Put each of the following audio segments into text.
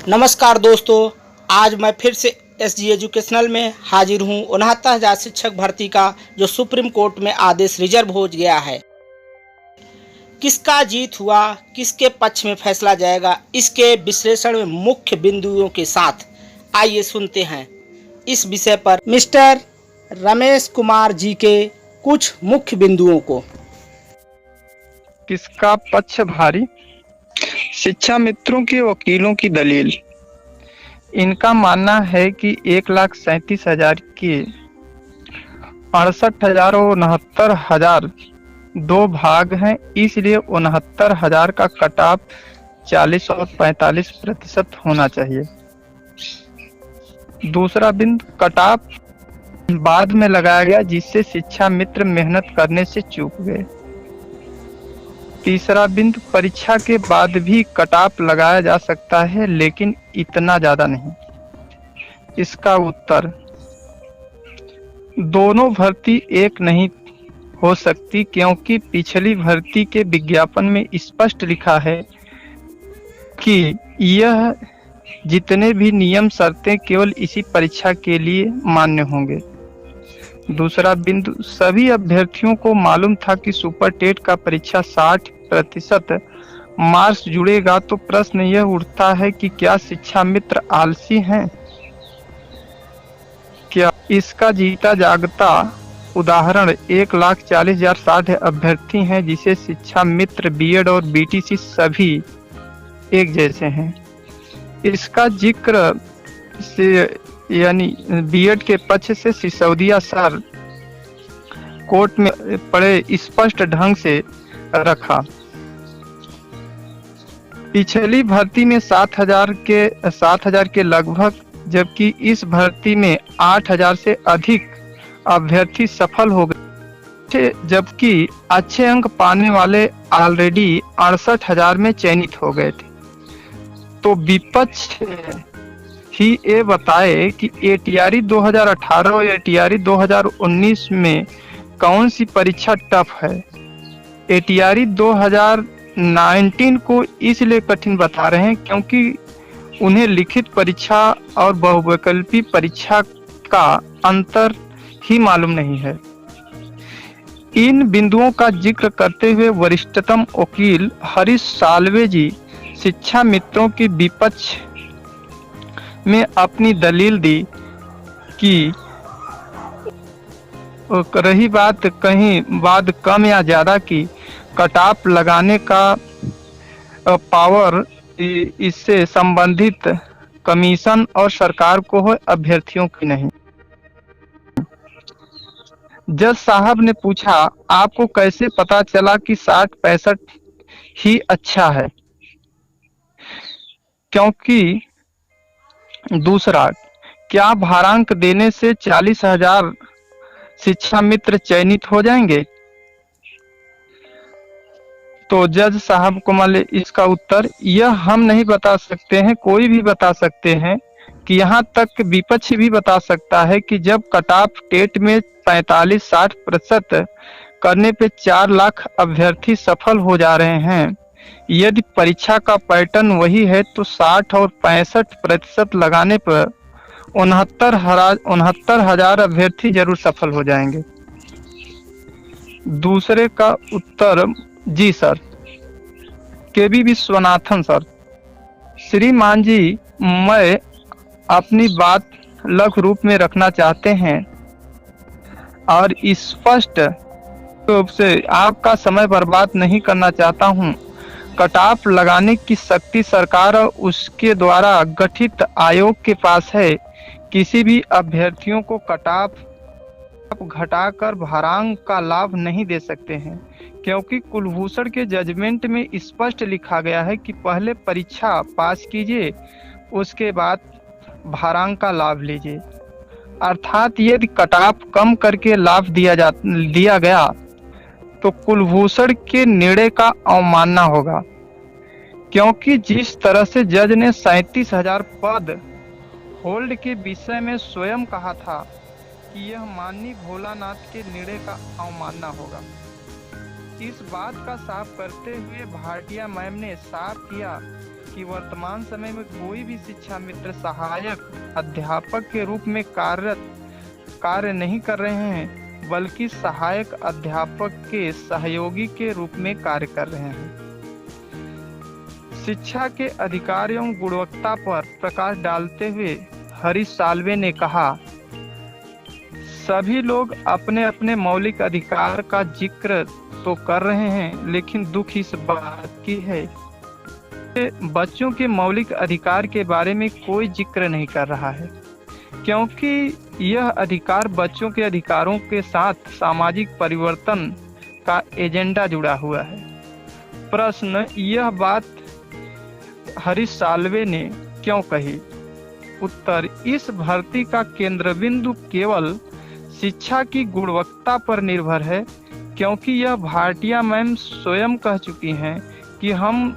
नमस्कार दोस्तों, आज मैं फिर से एसजी एजुकेशनल में हाजिर हूँ। 69,000 शिक्षक भर्ती का जो सुप्रीम कोर्ट में आदेश रिजर्व हो गया है, किसका जीत हुआ, किसके पक्ष में फैसला जाएगा, इसके विश्लेषण में मुख्य बिंदुओं के साथ आइए सुनते हैं इस विषय पर मिस्टर रमेश कुमार जी के कुछ मुख्य बिंदुओं को। किसका पक्ष भारी? शिक्षा मित्रों के वकीलों की दलील। इनका मानना है कि 1,37,000 के 68,000 और 69,000 दो भाग हैं, इसलिए 69,000 का कट ऑफ 40 और 45% होना चाहिए। दूसरा बिंदु, कट ऑफ बाद में लगाया गया जिससे शिक्षा मित्र मेहनत करने से चूक गए। तीसरा बिंदु, परीक्षा के बाद भी कट ऑफ लगाया जा सकता है लेकिन इतना ज्यादा नहीं। इसका उत्तर, दोनों भर्ती एक नहीं हो सकती क्योंकि पिछली भर्ती के विज्ञापन में स्पष्ट लिखा है कि यह जितने भी नियम शर्तें केवल इसी परीक्षा के लिए मान्य होंगे। दूसरा बिंदु, सभी अभ्यर्थियों को मालूम था कि सुपर टेट का परीक्षा 60% मार्क्स जुड़ेगा, तो प्रश्न यह उठता है कि क्या शिक्षा मित्र आलसी हैं? क्या इसका जीता जागता उदाहरण 1,40,060 अभ्यर्थी हैं जिसे शिक्षा मित्र बीएड और बीटीसी सभी एक जैसे हैं। इसका जिक्र से यानी बीएड के पक्ष से सिसोदिया सर कोर्ट में पढ़े स्पष्ट ढंग से रखा। पिछली भर्ती में 7,000 के लगभग, जबकि इस भर्ती में 8,000 से अधिक अभ्यर्थी सफल हो गए, जबकि अच्छे अंक पाने वाले ऑलरेडी 68,000 में चयनित हो गए थे। तो विपक्ष ही ये बताए कि एटीआरई 2018 और एटीआरई 2019 में कौन सी परीक्षा टफ है। एटीआरई 2019 को इसलिए कठिन बता रहे हैं क्योंकि उन्हें लिखित परीक्षा और बहुविकल्पी परीक्षा का अंतर ही मालूम नहीं है। इन बिंदुओं का जिक्र करते हुए वरिष्ठतम वकील हरीश साल्वे जी शिक्षा मित्रों के विपक्ष में अपनी दलील दी कि रही बात कहीं बाद कम या ज्यादा की, कट ऑफ लगाने का पावर इससे संबंधित कमीशन और सरकार को हो, अभ्यर्थियों की नहीं। जज साहब ने पूछा, आपको कैसे पता चला कि 60-65 ही अच्छा है? क्योंकि दूसरा, क्या भारांक देने से 40,000 शिक्षा मित्र चयनित हो जाएंगे? तो जज साहब को माले इसका उत्तर, यह हम नहीं बता सकते हैं, कोई भी बता सकते हैं कि यहाँ तक विपक्ष भी बता सकता है कि जब कट ऑफ टेट में 45-60% करने पे 4 लाख अभ्यर्थी सफल हो जा रहे हैं, यदि परीक्षा का पैटर्न वही है तो 60 और 65% लगाने पर 69,000 अभ्यर्थी जरूर सफल हो जाएंगे। दूसरे का उत्तर, जी सर। केबी विश्वनाथन सर, श्रीमान जी, मैं अपनी बात लघु रूप में रखना चाहते हैं और स्पष्ट रूप से आपका समय बर्बाद नहीं करना चाहता हूं। कट ऑफ लगाने की शक्ति सरकार और उसके द्वारा गठित आयोग के पास है। किसी भी अभ्यर्थियों को कट ऑफ घटाकर भारांक का लाभ नहीं दे सकते हैं, क्योंकि कुलभूषण के जजमेंट में स्पष्ट लिखा गया है कि पहले परीक्षा पास कीजिए, उसके बाद भारांक का लाभ लीजिए। अर्थात यदि कट ऑफ कम करके लाभ दिया गया तो कुलभूषण के निर्णय का अवमानना होगा, क्योंकि जिस तरह से जज ने 37,000 पद होल्ड के विषय में स्वयं कहा था कि यह माननीय भोलानाथ के निर्णय का अवमानना होगा। इस बात का साफ करते हुए भाटिया मैम ने साफ किया कि वर्तमान समय में कोई भी शिक्षा मित्र सहायक अध्यापक के रूप में कार्य नहीं कर रहे हैं, बल्कि सहायक अध्यापक के सहयोगी के रूप में कार्य कर रहे हैं। शिक्षा के अधिकार एवं गुणवत्ता पर प्रकाश डालते हुए हरीश साल्वे ने कहा, सभी लोग अपने अपने मौलिक अधिकार का जिक्र तो कर रहे हैं, लेकिन दुख इस बात की है कि बच्चों के मौलिक अधिकार के बारे में कोई जिक्र नहीं कर रहा है, क्योंकि यह अधिकार बच्चों के अधिकारों के साथ सामाजिक परिवर्तन का एजेंडा जुड़ा हुआ है। प्रश्न, यह बात हरीश साल्वे ने क्यों कही? उत्तर, इस भर्ती का केंद्र बिंदु केवल शिक्षा की गुणवत्ता पर निर्भर है, क्योंकि यह भाटिया मैम स्वयं कह चुकी हैं कि हम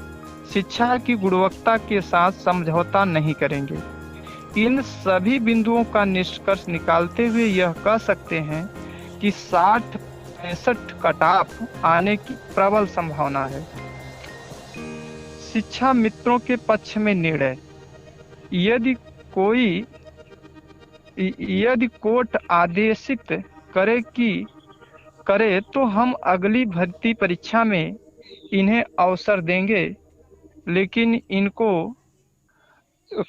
शिक्षा की गुणवत्ता के साथ समझौता नहीं करेंगे। इन सभी बिंदुओं का निष्कर्ष निकालते हुए यह कह सकते हैं कि 60-65 कटऑफ आने की प्रबल संभावना है। शिक्षा मित्रों के पक्ष में निर्णय, यदि कोर्ट आदेशित करे तो हम अगली भर्ती परीक्षा में इन्हें अवसर देंगे, लेकिन इनको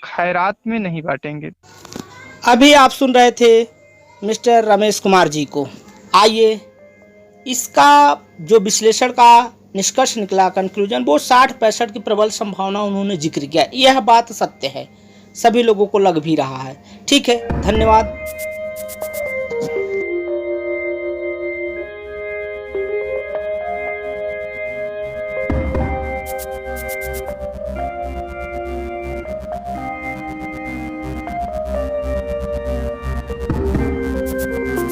खैरात में नहीं बांटेंगे। अभी आप सुन रहे थे मिस्टर रमेश कुमार जी को। आइए इसका जो विश्लेषण का निष्कर्ष निकला, कंक्लूजन, वो 60-65 की प्रबल संभावना उन्होंने जिक्र किया। यह बात सत्य है, सभी लोगों को लग भी रहा है। ठीक है, धन्यवाद।